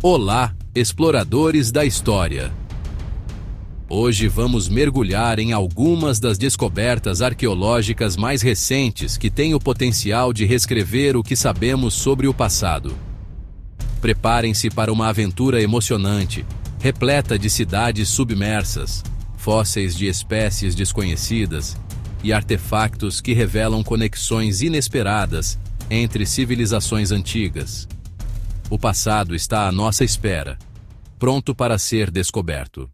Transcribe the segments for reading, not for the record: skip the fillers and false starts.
Olá, exploradores da história! Hoje vamos mergulhar em algumas das descobertas arqueológicas mais recentes que têm o potencial de reescrever o que sabemos sobre o passado. Preparem-se para uma aventura emocionante, repleta de cidades submersas, fósseis de espécies desconhecidas e artefactos que revelam conexões inesperadas entre civilizações antigas. O passado está à nossa espera, pronto para ser descoberto.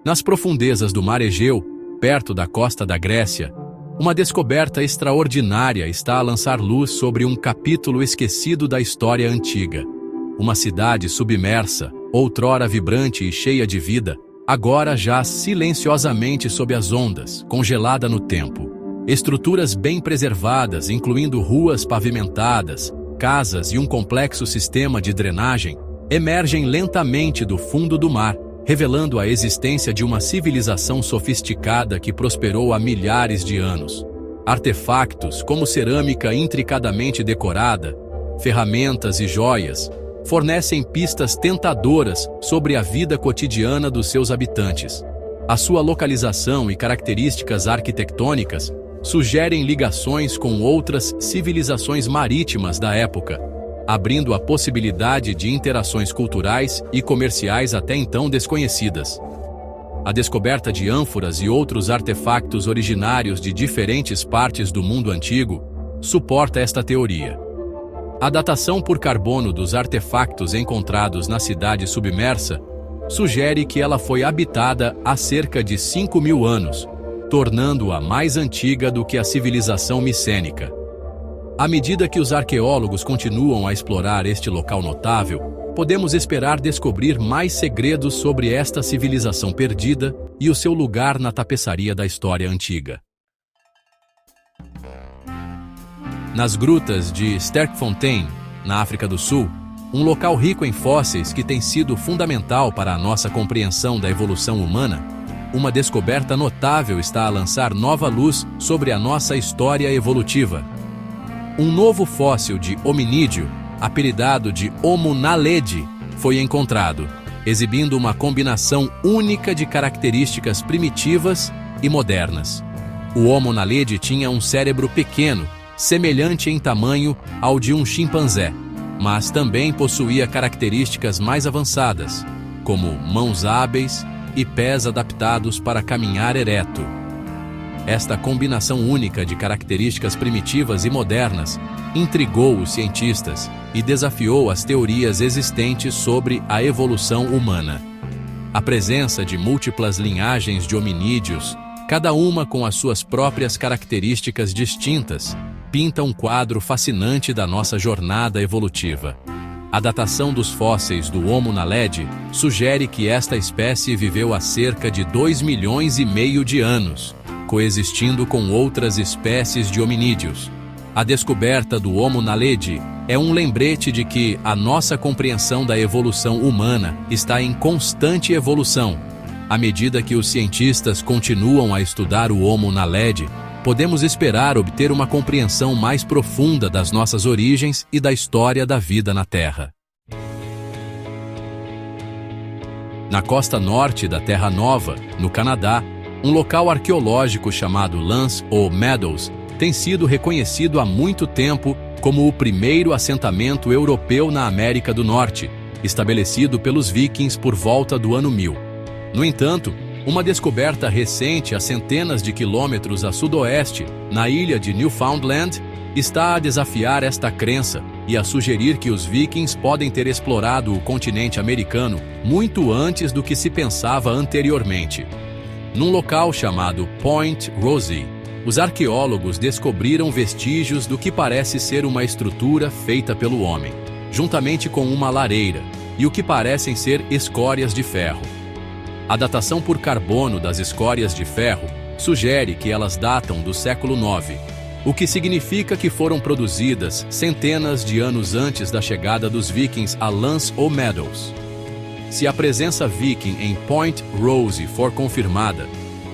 Nas profundezas do Mar Egeu, perto da costa da Grécia, uma descoberta extraordinária está a lançar luz sobre um capítulo esquecido da história antiga. Uma cidade submersa, outrora vibrante e cheia de vida, agora jaz silenciosamente sob as ondas, congelada no tempo. Estruturas bem preservadas, incluindo ruas pavimentadas, casas e um complexo sistema de drenagem, emergem lentamente do fundo do mar, revelando a existência de uma civilização sofisticada que prosperou há milhares de anos. Artefactos, como cerâmica intricadamente decorada, ferramentas e joias, fornecem pistas tentadoras sobre a vida cotidiana dos seus habitantes. A sua localização e características arquitetônicas sugerem ligações com outras civilizações marítimas da época, abrindo a possibilidade de interações culturais e comerciais até então desconhecidas. A descoberta de ânforas e outros artefactos originários de diferentes partes do mundo antigo suporta esta teoria. A datação por carbono dos artefactos encontrados na cidade submersa sugere que ela foi habitada há cerca de 5.000 anos, tornando-a mais antiga do que a civilização micênica. À medida que os arqueólogos continuam a explorar este local notável, podemos esperar descobrir mais segredos sobre esta civilização perdida e o seu lugar na tapeçaria da história antiga. Nas grutas de Sterkfontein, na África do Sul, um local rico em fósseis que tem sido fundamental para a nossa compreensão da evolução humana, uma descoberta notável está a lançar nova luz sobre a nossa história evolutiva. Um novo fóssil de hominídeo, apelidado de Homo naledi, foi encontrado, exibindo uma combinação única de características primitivas e modernas. O Homo naledi tinha um cérebro pequeno, semelhante em tamanho ao de um chimpanzé, mas também possuía características mais avançadas, como mãos hábeis e pés adaptados para caminhar ereto. Esta combinação única de características primitivas e modernas intrigou os cientistas e desafiou as teorias existentes sobre a evolução humana. A presença de múltiplas linhagens de hominídeos, cada uma com as suas próprias características distintas, pinta um quadro fascinante da nossa jornada evolutiva. A datação dos fósseis do Homo naledi sugere que esta espécie viveu há cerca de 2,5 milhões de anos, coexistindo com outras espécies de hominídeos. A descoberta do Homo naledi é um lembrete de que a nossa compreensão da evolução humana está em constante evolução. À medida que os cientistas continuam a estudar o Homo naledi, podemos esperar obter uma compreensão mais profunda das nossas origens e da história da vida na Terra. Na costa norte da Terra Nova, no Canadá, um local arqueológico chamado Lance ou Meadows tem sido reconhecido há muito tempo como o primeiro assentamento europeu na América do Norte, estabelecido pelos vikings por volta do ano 1000. No entanto, uma descoberta recente a centenas de quilômetros a sudoeste, na ilha de Newfoundland, está a desafiar esta crença e a sugerir que os vikings podem ter explorado o continente americano muito antes do que se pensava anteriormente. Num local chamado Point Rosy, os arqueólogos descobriram vestígios do que parece ser uma estrutura feita pelo homem, juntamente com uma lareira, e o que parecem ser escórias de ferro. A datação por carbono das escórias de ferro sugere que elas datam do século IX, o que significa que foram produzidas centenas de anos antes da chegada dos vikings a Lance ou Meadows. Se a presença viking em Point Rosy for confirmada,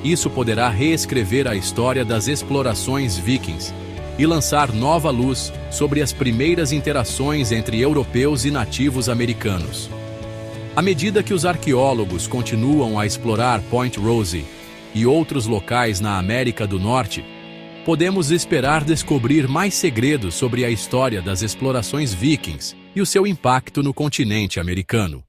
isso poderá reescrever a história das explorações vikings e lançar nova luz sobre as primeiras interações entre europeus e nativos americanos. À medida que os arqueólogos continuam a explorar Point Rose e outros locais na América do Norte, podemos esperar descobrir mais segredos sobre a história das explorações vikings e o seu impacto no continente americano.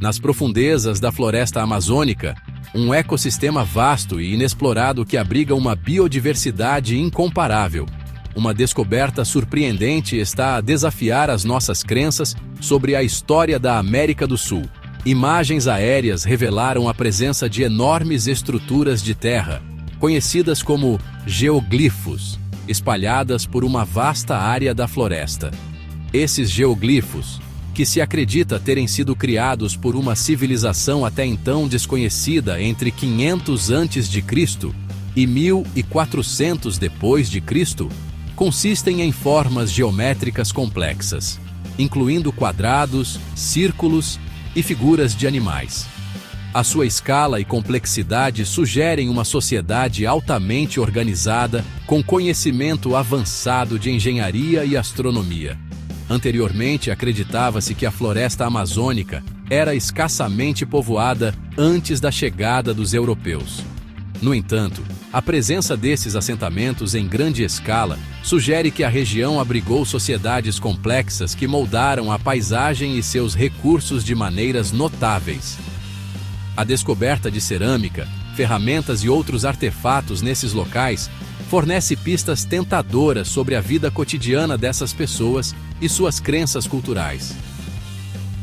Nas profundezas da floresta amazônica, um ecossistema vasto e inexplorado que abriga uma biodiversidade incomparável, uma descoberta surpreendente está a desafiar as nossas crenças sobre a história da América do Sul. Imagens aéreas revelaram a presença de enormes estruturas de terra, conhecidas como geoglifos, espalhadas por uma vasta área da floresta. Esses geoglifos, que se acredita terem sido criados por uma civilização até então desconhecida entre 500 a.C. e 1400 depois de Cristo, consistem em formas geométricas complexas, incluindo quadrados, círculos e figuras de animais. A sua escala e complexidade sugerem uma sociedade altamente organizada com conhecimento avançado de engenharia e astronomia. Anteriormente, acreditava-se que a floresta amazônica era escassamente povoada antes da chegada dos europeus. No entanto, a presença desses assentamentos em grande escala sugere que a região abrigou sociedades complexas que moldaram a paisagem e seus recursos de maneiras notáveis. A descoberta de cerâmica, ferramentas e outros artefatos nesses locais fornece pistas tentadoras sobre a vida cotidiana dessas pessoas e suas crenças culturais.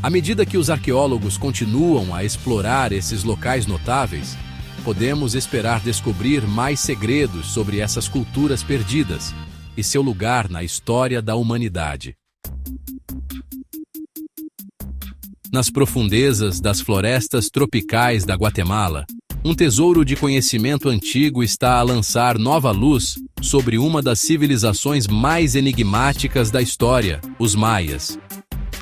À medida que os arqueólogos continuam a explorar esses locais notáveis, podemos esperar descobrir mais segredos sobre essas culturas perdidas e seu lugar na história da humanidade. Nas profundezas das florestas tropicais da Guatemala, um tesouro de conhecimento antigo está a lançar nova luz sobre uma das civilizações mais enigmáticas da história, os maias.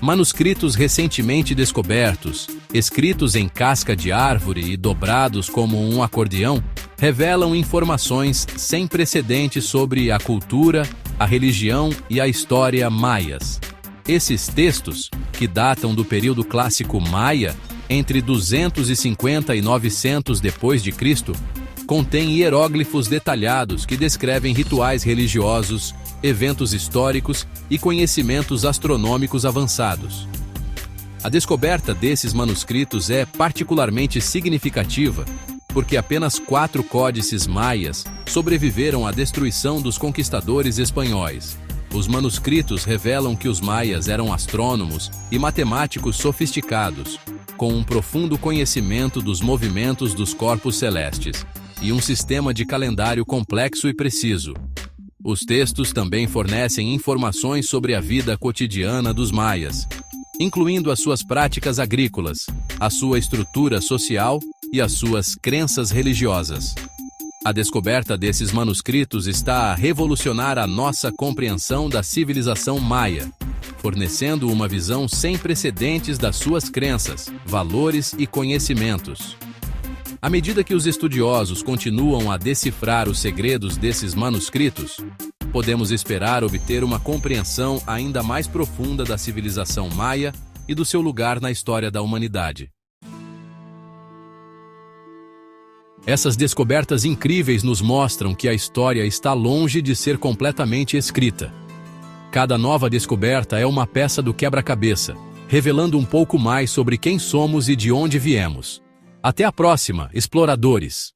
Manuscritos recentemente descobertos, escritos em casca de árvore e dobrados como um acordeão, revelam informações sem precedentes sobre a cultura, a religião e a história maias. Esses textos, que datam do período clássico maia, entre 250 e 900 depois de Cristo, contêm hieróglifos detalhados que descrevem rituais religiosos, eventos históricos e conhecimentos astronômicos avançados. A descoberta desses manuscritos é particularmente significativa porque apenas 4 códices maias sobreviveram à destruição dos conquistadores espanhóis. Os manuscritos revelam que os maias eram astrônomos e matemáticos sofisticados, com um profundo conhecimento dos movimentos dos corpos celestes e um sistema de calendário complexo e preciso. Os textos também fornecem informações sobre a vida cotidiana dos maias, incluindo as suas práticas agrícolas, a sua estrutura social e as suas crenças religiosas. A descoberta desses manuscritos está a revolucionar a nossa compreensão da civilização maia, fornecendo uma visão sem precedentes das suas crenças, valores e conhecimentos. À medida que os estudiosos continuam a decifrar os segredos desses manuscritos, podemos esperar obter uma compreensão ainda mais profunda da civilização maia e do seu lugar na história da humanidade. Essas descobertas incríveis nos mostram que a história está longe de ser completamente escrita. Cada nova descoberta é uma peça do quebra-cabeça, revelando um pouco mais sobre quem somos e de onde viemos. Até a próxima, exploradores!